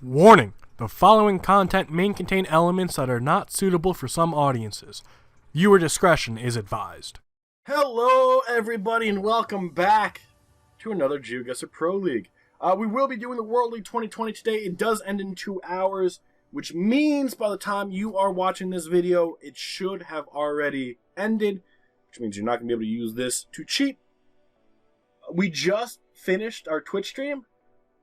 Warning! The following content may contain elements that are not suitable for some audiences. Viewer discretion is advised. Hello, everybody, and welcome back to another Geoguessr Pro League. We will be doing the World League 2020 today. It does end in 2 hours, which means by the time you are watching this video, it should have already ended, which means you're not going to be able to use this to cheat. We just finished our Twitch stream,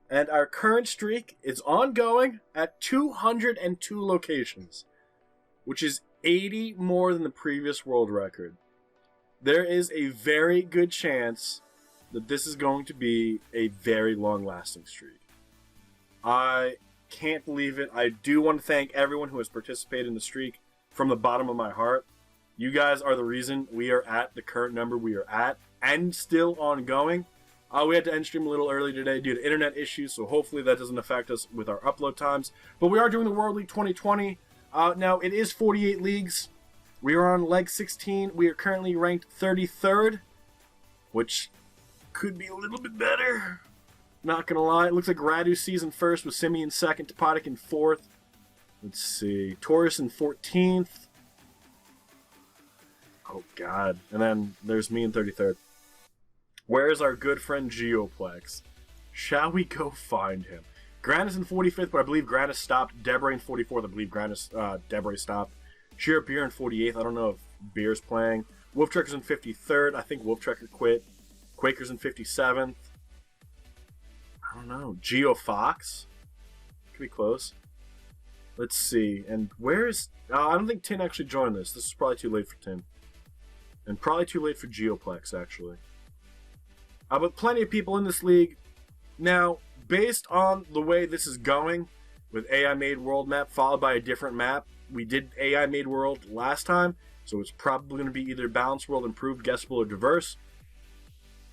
and our current streak is ongoing at 202 locations, which is 80 more than the previous world record. There is a very good chance that this is going to be a very long-lasting streak. I can't believe it. I do want to thank everyone who has participated in the streak from the bottom of my heart. You guys are the reason we are at the current number we are at, and still ongoing. We had to end stream a little early today due to internet issues, so hopefully that doesn't affect us with our upload times. But we are doing the World League 2020. Now, it is 48 leagues. We are on leg 16. We are currently ranked 33rd, which could be a little bit better. Not going to lie. It looks like Radu season first with Simeon second, Topotic in 4th. Let's see. Taurus in 14th. Oh, God. And then there's me in 33rd. Where's our good friend Geoplex? Shall we go find him? Grant is in 45th, but I believe Grant has stopped. Debray in 44th. I believe Debray stopped. Sheer Beer in 48th. I don't know if Beer's playing. Wolf Trekker's in 53rd. I think Wolf Trekker quit. Quaker's in 57th. I don't know. Geo Fox? Could be close. Let's see. And where is... I don't think Tin actually joined this. This is probably too late for Tin. And probably too late for Geoplex, actually. But plenty of people in this league. Now, based on the way this is going, with AI Made World map followed by a different map, we did AI Made World last time, so it's probably going to be either Balanced World, Improved, Guessable, or Diverse.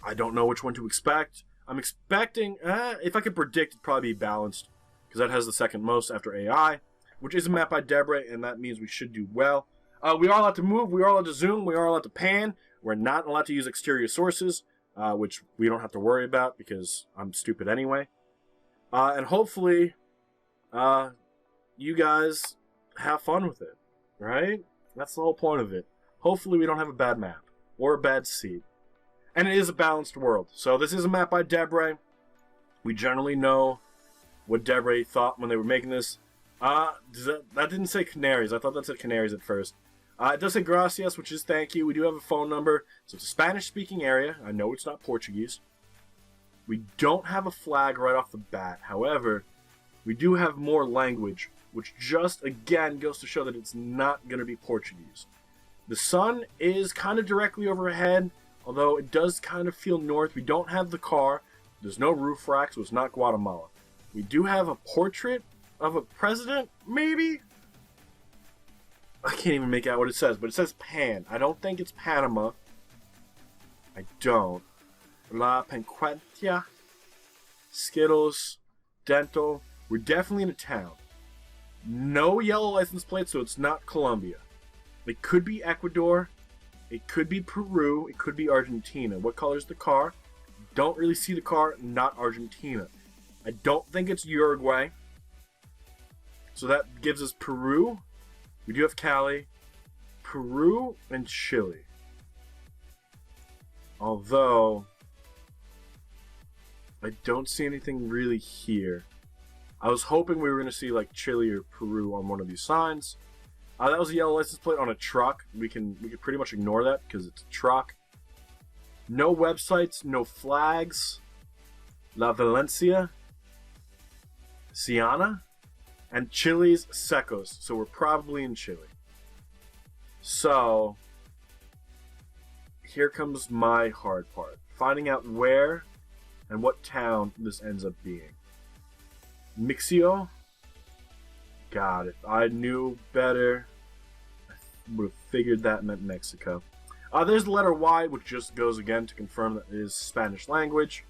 I don't know which one to expect. I'm expecting, if I could predict, it'd probably be Balanced, because that has the second most after AI, which is a map by Debray, and that means we should do well. We are allowed to move, we are allowed to zoom, we are allowed to pan. We're not allowed to use exterior sources. Which we don't have to worry about because I'm stupid anyway. And hopefully, you guys have fun with it, right? That's the whole point of it. Hopefully we don't have a bad map or a bad seed. And it is a balanced world. So this is a map by Debray. We generally know what Debray thought when they were making this. That didn't say Canaries. I thought that said Canaries at first. It does say gracias, which is thank you. We do have a phone number. So it's a Spanish-speaking area. I know it's not Portuguese. We don't have a flag right off the bat. However, we do have more language, which just, again, goes to show that it's not going to be Portuguese. The sun is kind of directly overhead, although it does kind of feel north. We don't have the car. There's no roof rack, so it's not Guatemala. We do have a portrait of a president, maybe? I can't even make out what it says, but it says Pan. I don't think it's Panama. I don't. La Penquentia. Skittles. Dental. We're definitely in a town. No yellow license plate, so it's not Colombia. It could be Ecuador. It could be Peru. It could be Argentina. What color is the car? Don't really see the car. Not Argentina. I don't think it's Uruguay. So that gives us Peru. We do have Cali, Peru, and Chile. Although, I don't see anything really here. I was hoping we were going to see like Chile or Peru on one of these signs. That was a yellow license plate on a truck. We can pretty much ignore that because it's a truck. No websites, no flags. La Valencia, Siana. And Chile's Secos, so we're probably in Chile. So, here comes my hard part. Finding out where and what town this ends up being. Mixio? God, if I knew better, I would have figured that meant Mexico. There's the letter Y, which just goes again to confirm that it is Spanish language.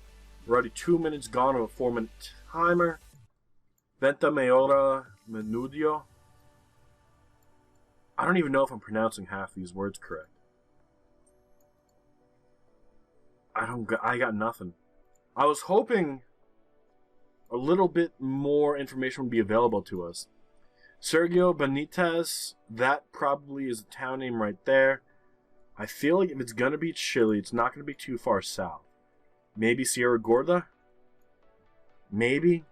We're already 2 minutes gone of a 4-minute timer. Venta Meora Menudio. I don't even know if I'm pronouncing half these words correct. I got nothing. I was hoping a little bit more information would be available to us. Sergio Benitez, that probably is a town name right there. I feel like if it's going to be Chile, it's not going to be too far south. Maybe Sierra Gorda? Maybe.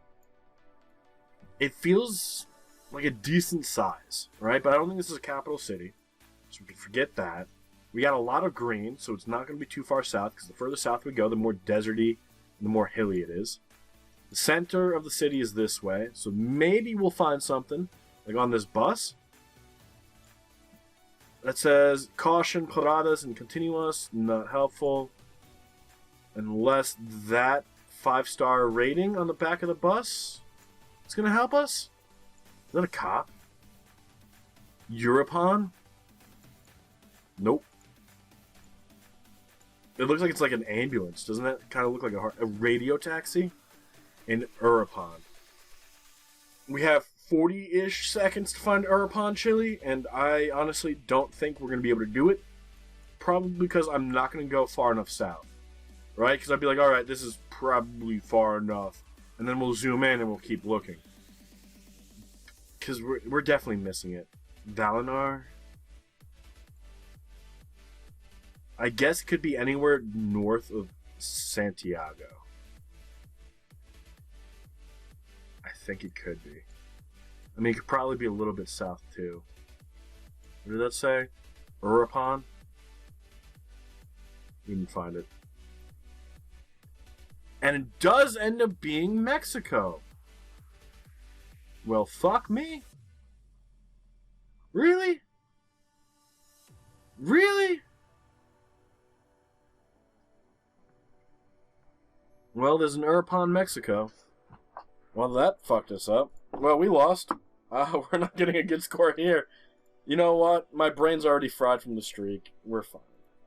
It feels like a decent size, right? But I don't think this is a capital city, so we can forget that. We got a lot of green, so it's not going to be too far south, because the further south we go, the more deserty and the more hilly it is. The center of the city is this way, so maybe we'll find something, like on this bus. That says, caution, paradas, and continuous, not helpful. Unless that 5-star rating on the back of the bus is going to help us. Is that a cop? Europon? Nope. It looks like it's like an ambulance. Doesn't that kind of look like a radio taxi? In Europon. We have 40-ish seconds to find Europon, Chile, and I honestly don't think we're going to be able to do it. Probably because I'm not going to go far enough south. Right? Because I'd be like, alright, this is probably far enough. And then we'll zoom in and we'll keep looking. Because we're definitely missing it. Dalinar? I guess it could be anywhere north of Santiago. I think it could be. I mean, it could probably be a little bit south, too. What did that say? Urupon? We can find it. And it does end up being Mexico. Well, fuck me. Really? Really? Well, there's an Urupon, Mexico. Well, that fucked us up. Well, we lost. We're not getting a good score here. You know what? My brain's already fried from the streak. We're fine.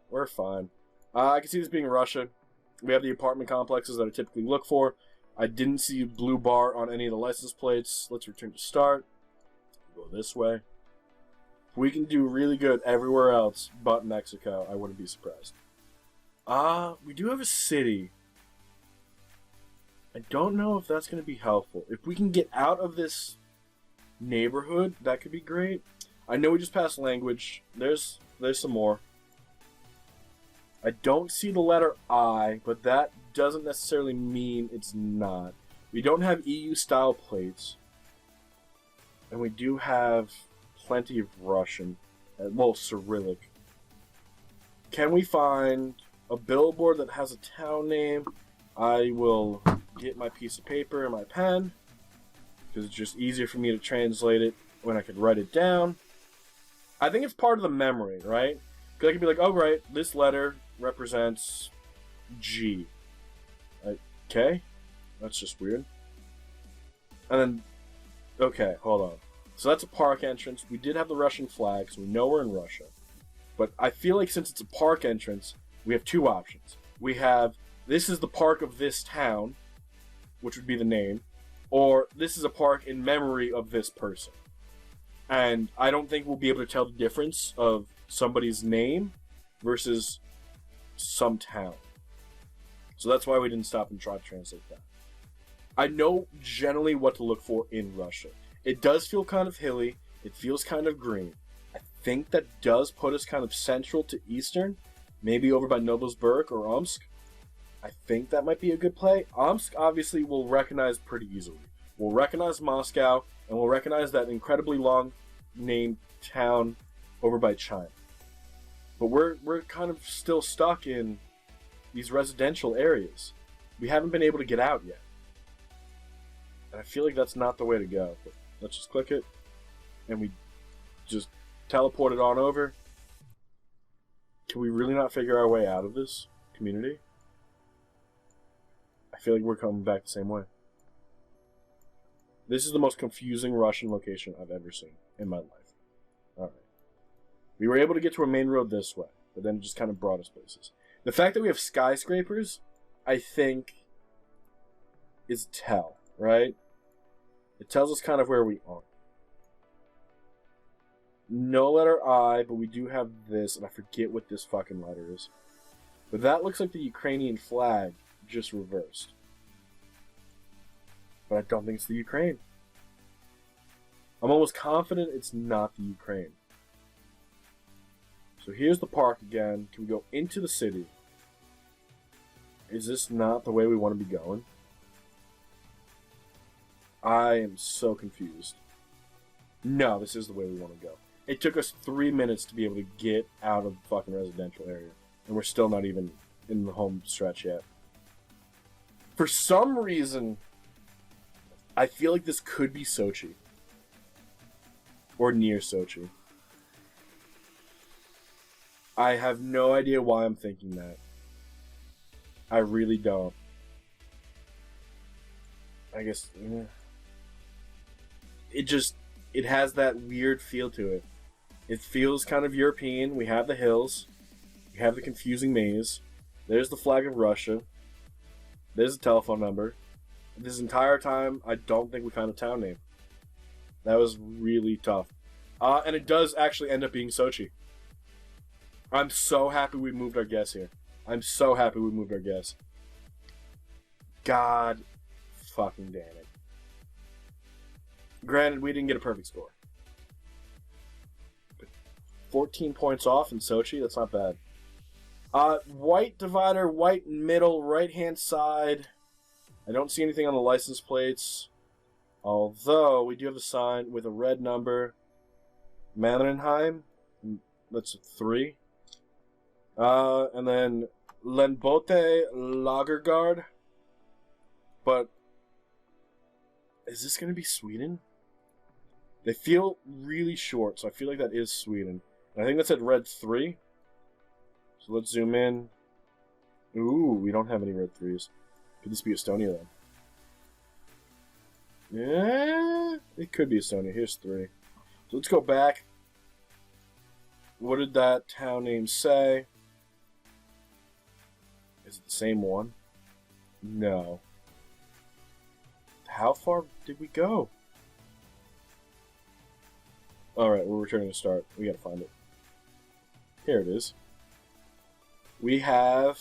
We're fine. I can see this being Russia. We have the apartment complexes that I typically look for. I didn't see a blue bar on any of the license plates. Let's return to start. Go this way. We can do really good everywhere else but Mexico. I wouldn't be surprised. We do have a city. I don't know if that's going to be helpful. If we can get out of this neighborhood, that could be great. I know we just passed language. There's some more. I don't see the letter I, but that doesn't necessarily mean it's not. We don't have EU style plates. And we do have plenty of Russian. Well, Cyrillic. Can we find a billboard that has a town name? I will get my piece of paper and my pen, because it's just easier for me to translate it when I could write it down. I think it's part of the memory, right? Because I could be like, oh, right, this letter represents G. Okay, that's just weird. And then, okay, hold on. So that's a park entrance. We did have the Russian flag, so we know we're in Russia. But I feel like since it's a park entrance, we have two options. We have, this is the park of this town, which would be the name, or this is a park in memory of this person. And I don't think we'll be able to tell the difference of somebody's name versus some town. So that's why we didn't stop and try to translate that. I know generally what to look for in Russia. It does feel kind of hilly. It feels kind of green. I think that does put us kind of central to eastern, maybe over by Novosibirsk or Omsk. I think that might be a good play. Omsk obviously will recognize pretty easily. We'll recognize Moscow, and we'll recognize that incredibly long named town over by China. But we're kind of still stuck in these residential areas. We haven't been able to get out yet. And I feel like that's not the way to go. But let's just click it, and we just teleport it on over. Can we really not figure our way out of this community? I feel like we're coming back the same way. This is the most confusing Russian location I've ever seen in my life. Alright. We were able to get to a main road this way, but then it just kind of brought us places. The fact that we have skyscrapers, I think, is a tell, right? It tells us kind of where we are. No letter I, but we do have this, and I forget what this fucking letter is. But that looks like the Ukrainian flag just reversed. But I don't think it's the Ukraine. I'm almost confident it's not the Ukraine. So here's the park again. Can we go into the city? Is this not the way we want to be going? I am so confused. No, this is the way we want to go. It took us 3 minutes to be able to get out of the fucking residential area. And we're still not even in the home stretch yet. For some reason, I feel like this could be Sochi. Or near Sochi. I have no idea why I'm thinking that. I really don't. I guess... Yeah. It has that weird feel to it. It feels kind of European. We have the hills. We have the confusing maze. There's the flag of Russia. There's a telephone number. This entire time, I don't think we found a town name. That was really tough. And it does actually end up being Sochi. I'm so happy we moved our guess here. I'm so happy we moved our guess. God fucking damn it. Granted, we didn't get a perfect score. But 14 points off in Sochi, that's not bad. White divider, white middle, right-hand side. I don't see anything on the license plates. Although, we do have a sign with a red number. Mannerheim. That's 3. And then Lenbote Lagergard. But is this going to be Sweden? They feel really short, so I feel like that is Sweden. And I think that's at red 3. So let's zoom in. Ooh, we don't have any red 3s. Could this be Estonia then? Yeah, it could be Estonia. Here's 3. So let's go back. What did that town name say? Is it the same one? No. How far did we go? Alright, we're returning to start. We gotta find it. Here it is. We have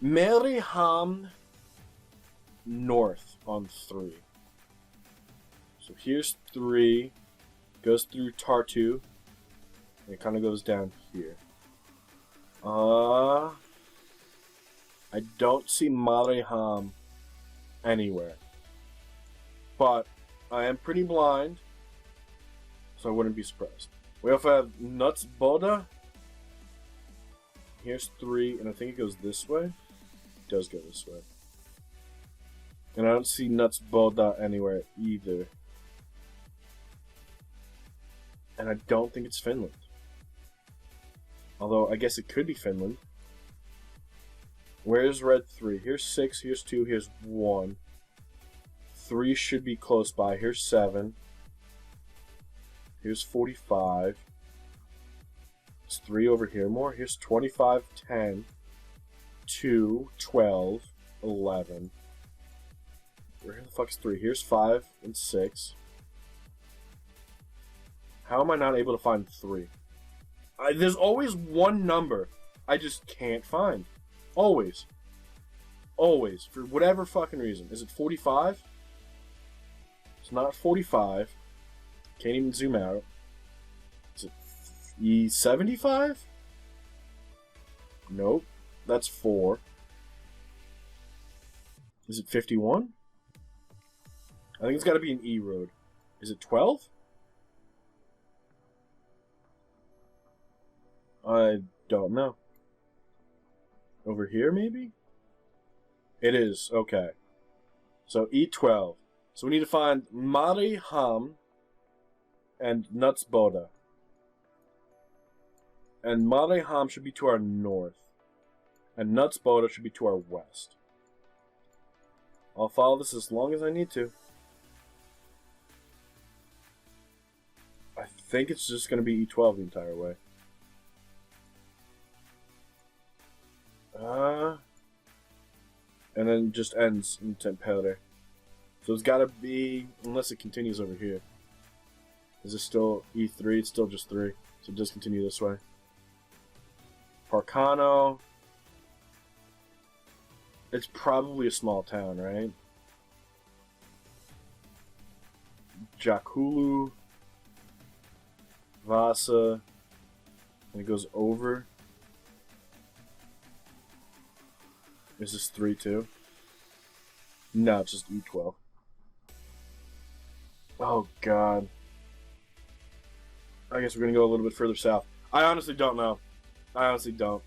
Mariehamn North on 3. So here's 3. Goes through Tartu. And it kind of goes down here. I don't see Mariehamn anywhere. But I am pretty blind, so I wouldn't be surprised. We also have Nutsboda. Here's 3, and I think it goes this way. It does go this way. And I don't see Nutsboda anywhere either. And I don't think it's Finland. Although, I guess it could be Finland. Where's red 3? Here's 6, here's 2, here's 1. 3 should be close by. Here's 7. Here's 45. There's 3 over here more. Here's 25, 10, 2, 12, 11. Where the fuck is 3? Here's 5 and 6. How am I not able to find 3? There's always one number I just can't find. Always. Always. For whatever fucking reason. Is it 45? It's not 45. Can't even zoom out. Is it E75? Nope. That's 4. Is it 51? I think it's got to be an E road. Is it 12? I don't know. Over here, maybe? It is. Okay. So, E12. So we need to find Mariehamn and Nutsboda. And Mariehamn should be to our north. And Nutsboda should be to our west. I'll follow this as long as I need to. I think it's just going to be E12 the entire way. And then just ends in Tempere. So it's gotta be, unless it continues over here. Is this still E3? It's still just 3. So it does continue this way. Parcano. It's probably a small town, right? Jakulu, Vasa, and it goes over. Is this 3 too? No, it's just E12. Oh god. I guess we're gonna go a little bit further south. I honestly don't know. I honestly don't.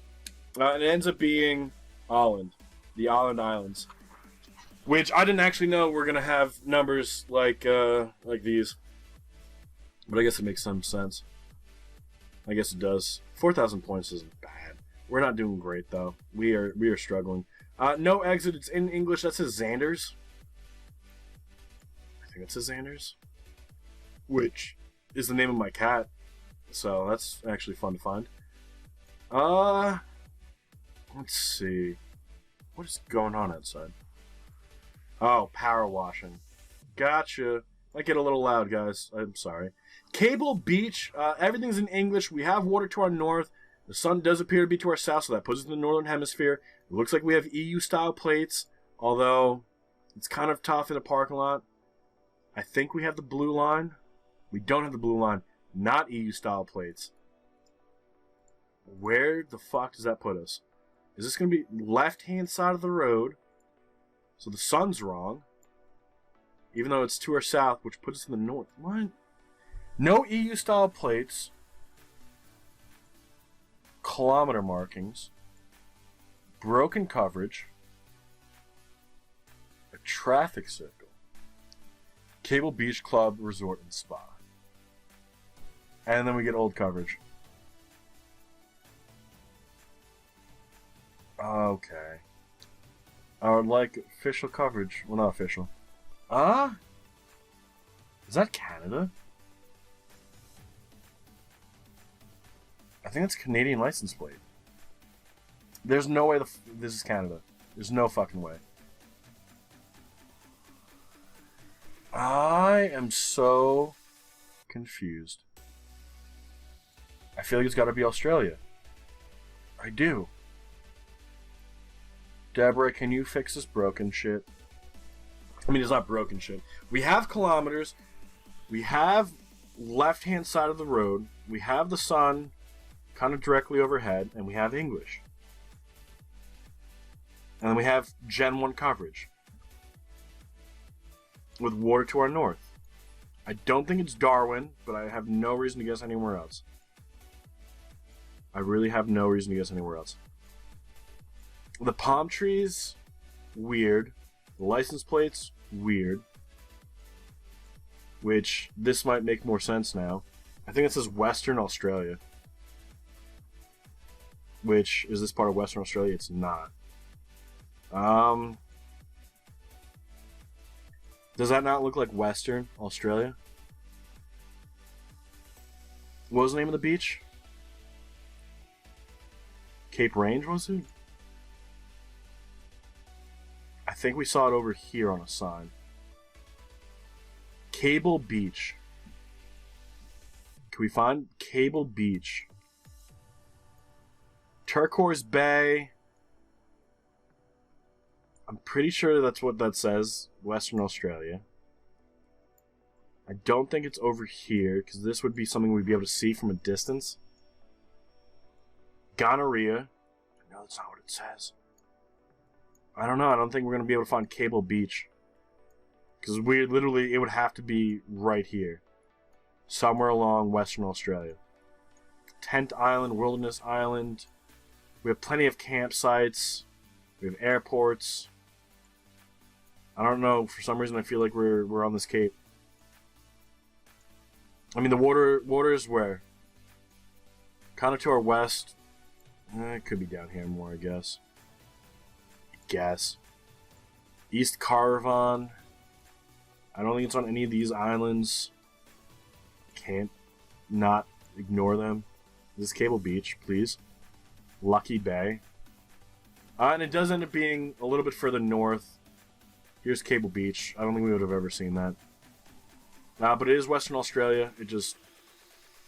It ends up being Åland. The Åland Islands. Which I didn't actually know were gonna have numbers like these. But I guess it makes some sense. I guess it does. 4,000 points isn't bad. We're not doing great though. We are struggling. No exit. It's in English. That says Xander's. I think it says Xander's. Which is the name of my cat. So that's actually fun to find. Let's see. What is going on outside? Oh, power washing. Gotcha. Might get a little loud, guys. I'm sorry. Cable Beach. Everything's in English. We have water to our north. The sun does appear to be to our south, so that puts us in the northern hemisphere. It looks like we have EU-style plates, although it's kind of tough in a parking lot. I think we have the blue line. We don't have the blue line. Not EU-style plates. Where the fuck does that put us? Is this going to be left-hand side of the road? So the sun's wrong. Even though it's to our south, which puts us in the north. What? No EU-style plates. Kilometer markings. Broken coverage. A traffic circle. Cable Beach Club, Resort, and Spa. And then we get old coverage. Okay. I would like official coverage. Well, not official. Is that Canada? I think that's Canadian license plate. There's no way this is Canada. There's no fucking way. I am so confused. I feel like it's got to be Australia. I do. Deborah, can you fix this broken shit? I mean, it's not broken shit. We have kilometers. We have left-hand side of the road. We have the sun kind of directly overhead. And we have English. And then we have Gen 1 coverage. With water to our north. I don't think it's Darwin, but I have no reason to guess anywhere else. I really have no reason to guess anywhere else. The palm trees, weird. The license plates, weird. Which, this might make more sense now. I think it says Western Australia. Which, is this part of Western Australia? It's not. Does that not look like Western Australia? What was the name of the beach? Cape Range, was it? I think we saw it over here on a sign. Cable Beach. Can we find Cable Beach? Turquoise Bay. I'm pretty sure that's what that says. Western Australia. I don't think it's over here, because this would be something we'd be able to see from a distance. Gonorrhea. No, that's not what it says. I don't know. I don't think we're going to be able to find Cable Beach. Because we literally, it would have to be right here. Somewhere along Western Australia. Tent Island, Wilderness Island. We have plenty of campsites. We have airports. I don't know. For some reason, I feel like we're on this cape. I mean, the water is where? Kind of to our west. It could be down here more, I guess. East Caravan. I don't think it's on any of these islands. Can't not ignore them. This is Cable Beach, please. Lucky Bay. And it does end up being a little bit further north. Here's Cable Beach. I don't think we would have ever seen that. But it is Western Australia. It just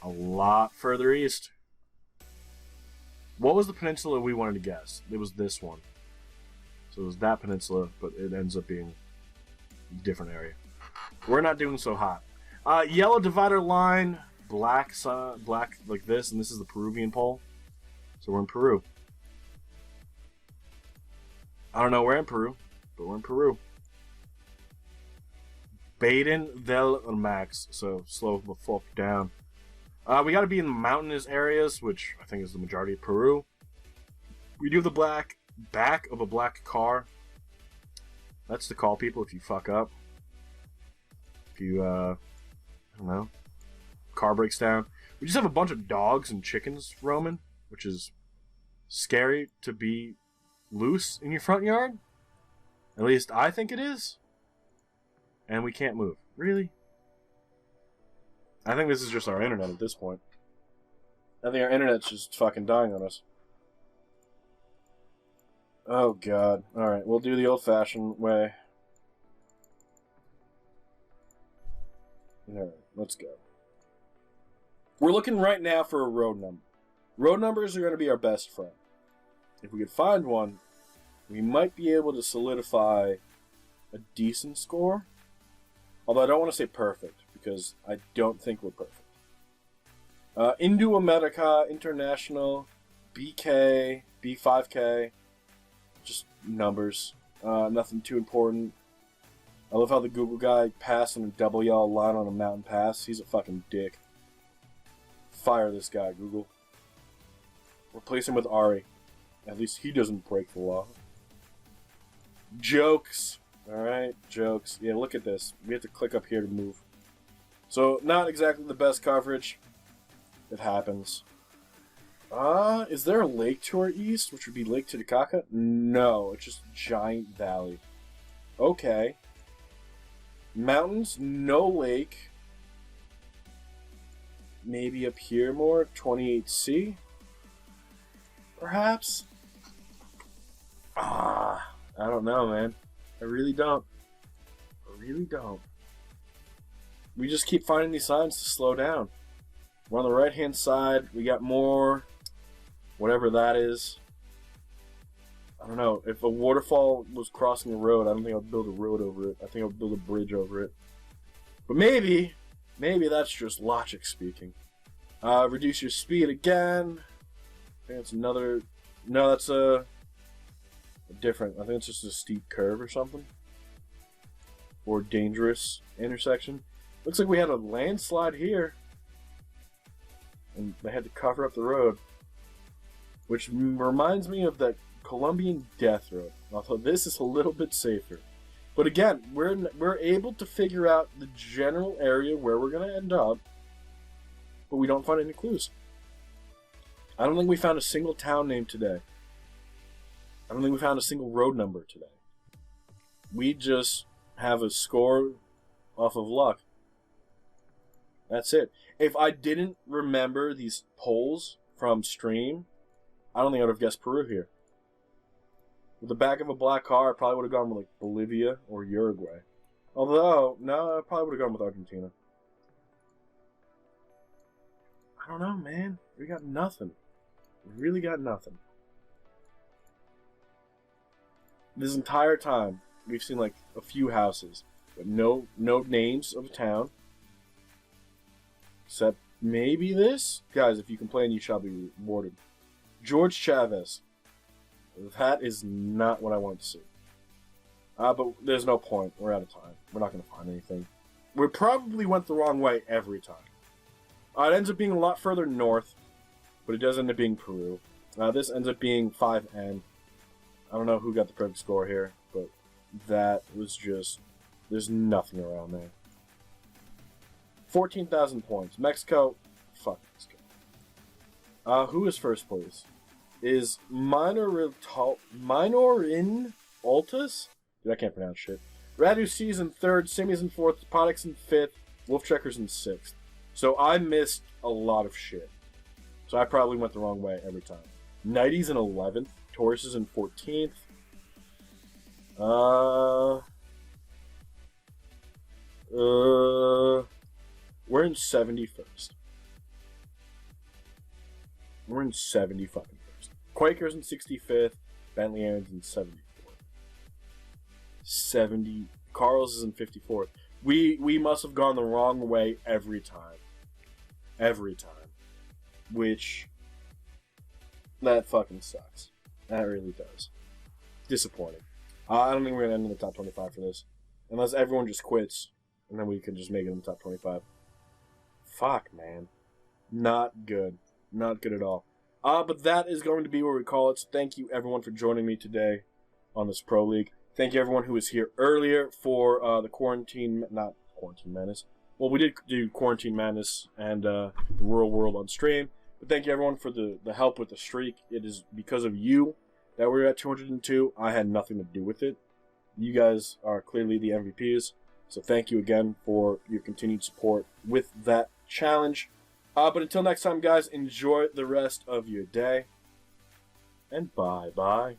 a lot further east. What was the peninsula we wanted to guess? It was this one. So it was that peninsula, but it ends up being a different area. We're not doing so hot. Yellow divider line, black like this, and this is the Peruvian pole. So we're in Peru. I don't know where in Peru, but we're in Peru. Baden del Max, so slow the fuck down. We got to be in the mountainous areas, which I think is the majority of Peru. We do have the black back of a black car. That's to call people if you fuck up. If you, I don't know, car breaks down. We just have a bunch of dogs and chickens roaming, which is scary to be loose in your front yard. At least I think it is. And we can't move. Really? I think this is just our internet at this point. I think our internet's just fucking dying on us. Oh god. Alright, we'll do the old-fashioned way. Alright, let's go. We're looking right now for a road number. Road numbers are going to be our best friend. If we could find one, we might be able to solidify a decent score. Although I don't want to say perfect, because I don't think we're perfect. Indo-America, International, BK, B5K, just numbers. Nothing too important. I love how the Google guy passed on a double yellow line on a mountain pass. He's a fucking dick. Fire this guy, Google. Replace him with Ari. At least he doesn't break the law. Jokes. Alright, jokes. Yeah, look at this. We have to click up here to move. So, not exactly the best coverage. It happens. Is there a lake to our east, which would be Lake Titicaca? No, it's just a giant valley. Okay. Mountains, no lake. Maybe up here more, 28C? Perhaps? I don't know, man. I really don't. I really don't. We just keep finding these signs to slow down. We're on the right-hand side. We got more, whatever that is. I don't know. If a waterfall was crossing a road, I don't think I'd build a road over it. I think I'd build a bridge over it. But maybe that's just logic speaking. Reduce your speed again. I think it's another... No, that's a different. I think it's just a steep curve or something. Or dangerous intersection. Looks like we had a landslide here. And they had to cover up the road. Which reminds me of that Colombian death road. Although this is a little bit safer. But again, we're able to figure out the general area where we're going to end up. But we don't find any clues. I don't think we found a single town name today. I don't think we found a single road number today. We just have a score off of luck. That's it. If I didn't remember these polls from stream, I don't think I would have guessed Peru here. With the back of a black car, I probably would have gone with like Bolivia or Uruguay. Although, no, I probably would have gone with Argentina. I don't know, man. We got nothing. We really got nothing. This entire time, we've seen like a few houses, but no names of a town. Except maybe this? Guys, if you complain, you shall be rewarded. George Chavez. That is not what I want to see. But there's no point. We're out of time. We're not going to find anything. We probably went the wrong way every time. It ends up being a lot further north, but it does end up being Peru. This ends up being 5N. I don't know who got the perfect score here, but that was just... There's nothing around there. 14,000 points. Mexico... Fuck Mexico. Who is first place? Is Minorin Altus? Dude, I can't pronounce shit. Radu C's in third, Simi's in fourth, Podix in fifth, Wolfchecker's in sixth. So I missed a lot of shit. So I probably went the wrong way every time. Nighty's in 11th, Taurus is in 14th. We're in 71st. We're in 70 fucking first. Quaker's in 65th. Bentley Aaron's in 74th. 70. Carl's is in 54th. We must have gone the wrong way every time. Every time. Which, that fucking sucks. That really does. Disappointing. I don't think we're going to end in the top 25 for this. Unless everyone just quits, and then we can just make it in the top 25. Fuck, man. Not good. Not good at all. But that is going to be where we call it. So thank you, everyone, for joining me today on this Pro League. Thank you, everyone who was here earlier for the not Quarantine Madness. Well, we did do Quarantine Madness and the Rural World on stream. But thank you, everyone, for the help with the streak. It is because of you that we're at 202. I had nothing to do with it. You guys are clearly the MVPs. So thank you again for your continued support with that challenge. But until next time, guys, enjoy the rest of your day. And bye-bye.